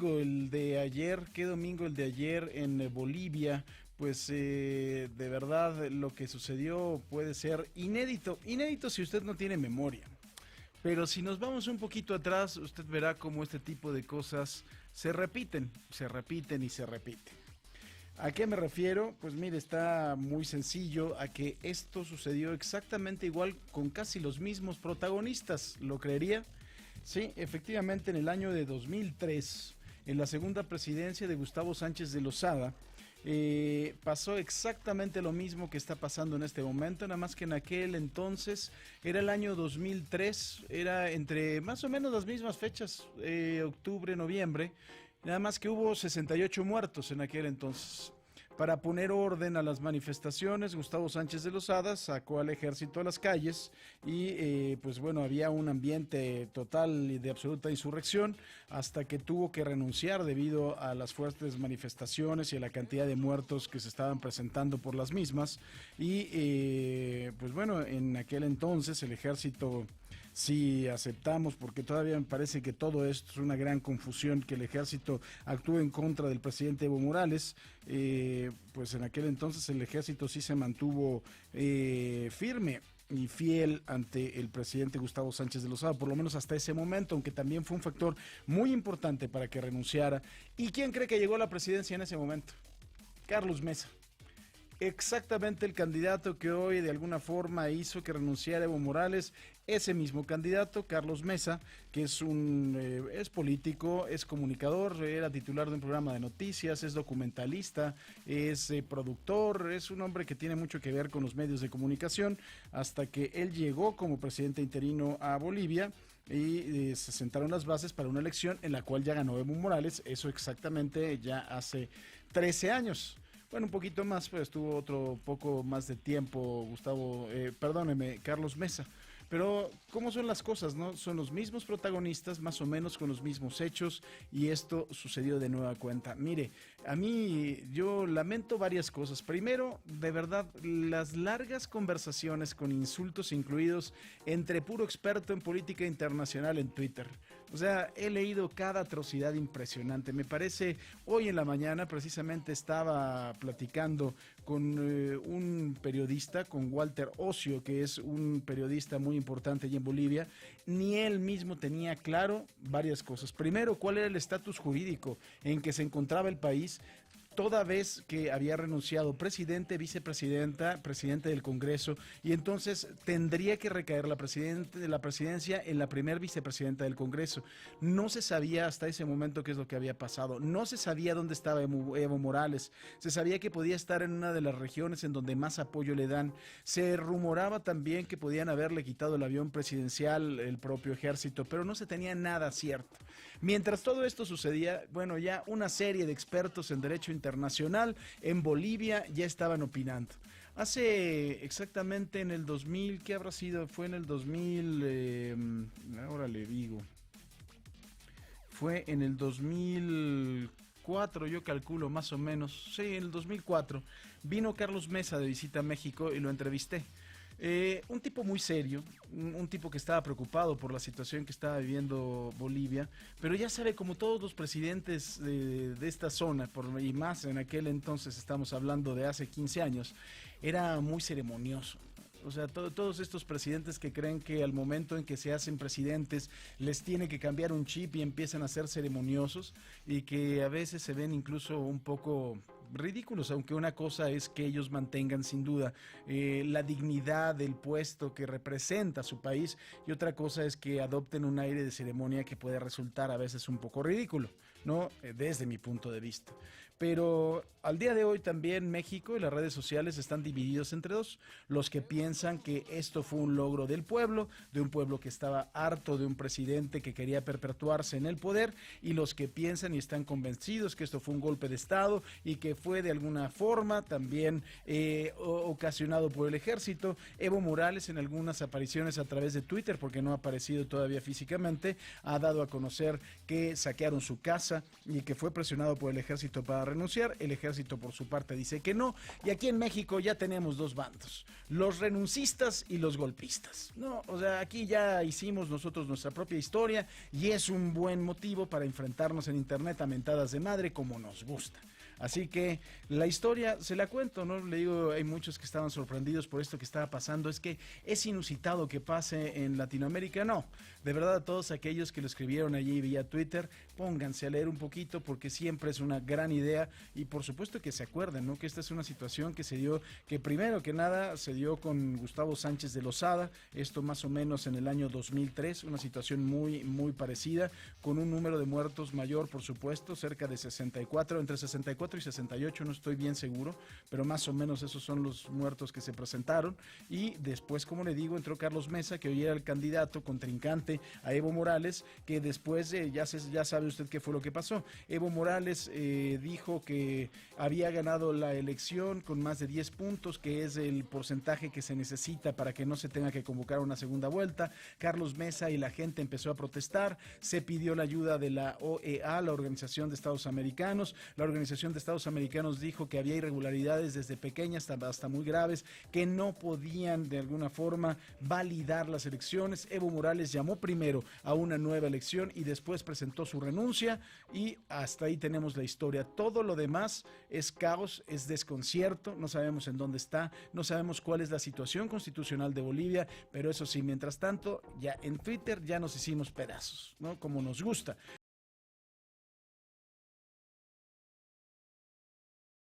domingo el de ayer, en Bolivia. Pues de verdad lo que sucedió puede ser inédito, inédito si usted no tiene memoria. Pero si nos vamos un poquito atrás, usted verá cómo este tipo de cosas se repiten y se repiten. ¿A qué me refiero? Pues mire, está muy sencillo a que esto sucedió exactamente igual con casi los mismos protagonistas, ¿lo creería? Sí, efectivamente en el año de 2003, en la segunda presidencia de Gustavo Sánchez de Lozada, pasó exactamente lo mismo que está pasando en este momento, nada más que en aquel entonces era el año 2003, era entre más o menos las mismas fechas, octubre, noviembre, nada más que hubo 68 muertos en aquel entonces. Para poner orden a las manifestaciones, Gustavo Sánchez de Lozada sacó al ejército a las calles y pues bueno, había un ambiente total y de absoluta insurrección hasta que tuvo que renunciar debido a las fuertes manifestaciones y a la cantidad de muertos que se estaban presentando por las mismas. Y pues bueno, en aquel entonces el ejército, sí aceptamos, porque todavía me parece que todo esto es una gran confusión, que el ejército actúe en contra del presidente Evo Morales, pues en aquel entonces el ejército sí se mantuvo firme y fiel ante el presidente Gustavo Sánchez de Lozada, por lo menos hasta ese momento, aunque también fue un factor muy importante para que renunciara. ¿Y quién cree que llegó a la presidencia en ese momento? Carlos Mesa. Exactamente el candidato que hoy de alguna forma hizo que renunciara Evo Morales, ese mismo candidato, Carlos Mesa, que es político, es comunicador, era titular de un programa de noticias, es documentalista, es productor, es un hombre que tiene mucho que ver con los medios de comunicación, hasta que él llegó como presidente interino a Bolivia y se sentaron las bases para una elección en la cual ya ganó Evo Morales, eso exactamente ya hace 13 años. Bueno, un poquito más, pues tuvo otro poco más de tiempo Carlos Mesa. Pero, ¿cómo son las cosas, no? Son los mismos protagonistas, más o menos con los mismos hechos, y esto sucedió de nueva cuenta. Mire, a mí, yo lamento varias cosas. Primero, de verdad, las largas conversaciones con insultos incluidos entre puro experto en política internacional en Twitter. O sea, he leído cada atrocidad impresionante. Me parece, hoy en la mañana precisamente estaba platicando con un periodista, con Walter Ocio, que es un periodista muy importante allí en Bolivia. Ni él mismo tenía claro varias cosas. Primero, cuál era el estatus jurídico en que se encontraba el país, toda vez que había renunciado presidente, vicepresidenta, presidente del Congreso, y entonces tendría que recaer la presidencia en la primer vicepresidenta del Congreso. No se sabía hasta ese momento qué es lo que había pasado, no se sabía dónde estaba Evo Morales, se sabía que podía estar en una de las regiones en donde más apoyo le dan, se rumoraba también que podían haberle quitado el avión presidencial, el propio ejército, pero no se tenía nada cierto. Mientras todo esto sucedía, bueno, ya una serie de expertos en derecho internacional en Bolivia ya estaban opinando. Hace exactamente en el 2000, ¿qué habrá sido? Fue en el 2000, ahora le digo, fue en el 2004, yo calculo más o menos, sí, en el 2004, vino Carlos Mesa de visita a México y lo entrevisté. Un tipo muy serio, un tipo que estaba preocupado por la situación que estaba viviendo Bolivia, pero ya sabe, como todos los presidentes de esta zona, y más en aquel entonces, estamos hablando de hace 15 años, era muy ceremonioso. O sea, todos estos presidentes que creen que al momento en que se hacen presidentes les tiene que cambiar un chip y empiezan a ser ceremoniosos, y que a veces se ven incluso un poco ridículos, aunque una cosa es que ellos mantengan sin duda la dignidad del puesto que representa su país, y otra cosa es que adopten un aire de ceremonia que puede resultar a veces un poco ridículo, ¿no? Desde mi punto de vista. Pero al día de hoy también México y las redes sociales están divididos entre dos: los que piensan que esto fue un logro del pueblo, de un pueblo que estaba harto de un presidente que quería perpetuarse en el poder, y los que piensan y están convencidos que esto fue un golpe de Estado y que fue de alguna forma también ocasionado por el ejército. Evo Morales, en algunas apariciones a través de Twitter, porque no ha aparecido todavía físicamente, ha dado a conocer que saquearon su casa y que fue presionado por el ejército para renunciar. El ejército por su parte dice que no, y aquí en México ya tenemos dos bandos, los renuncistas y los golpistas, ¿no? O sea, aquí ya hicimos nosotros nuestra propia historia y es un buen motivo para enfrentarnos en internet a mentadas de madre como nos gusta. Así que la historia se la cuento, ¿no? Le digo, hay muchos que estaban sorprendidos por esto que estaba pasando. Es que es inusitado que pase en Latinoamérica. No, de verdad, a todos aquellos que lo escribieron allí vía Twitter, pónganse a leer un poquito porque siempre es una gran idea. Y por supuesto que se acuerden, ¿no? Que esta es una situación que se dio, que primero que nada se dio con Gustavo Sánchez de Lozada, esto más o menos en el año 2003, una situación muy parecida, con un número de muertos mayor, por supuesto, cerca de 64, entre 64 y 68, no estoy bien seguro, pero más o menos esos son los muertos que se presentaron. Y después, como le digo, entró Carlos Mesa, que hoy era el candidato contrincante a Evo Morales, que después ya sabe usted qué fue lo que pasó. Evo Morales dijo que había ganado la elección con más de 10 puntos, que es el porcentaje que se necesita para que no se tenga que convocar una segunda vuelta. Carlos Mesa y la gente empezó a protestar, se pidió la ayuda de la OEA, la Organización de Estados Americanos. La Organización de Estados Americanos dijo que había irregularidades desde pequeñas hasta muy graves, que no podían de alguna forma validar las elecciones. Evo Morales llamó primero a una nueva elección y después presentó su renuncia, y hasta ahí tenemos la historia. Todo lo demás es caos, es desconcierto, no sabemos en dónde está, no sabemos cuál es la situación constitucional de Bolivia, pero eso sí, mientras tanto, ya en Twitter ya nos hicimos pedazos, ¿no? Como nos gusta.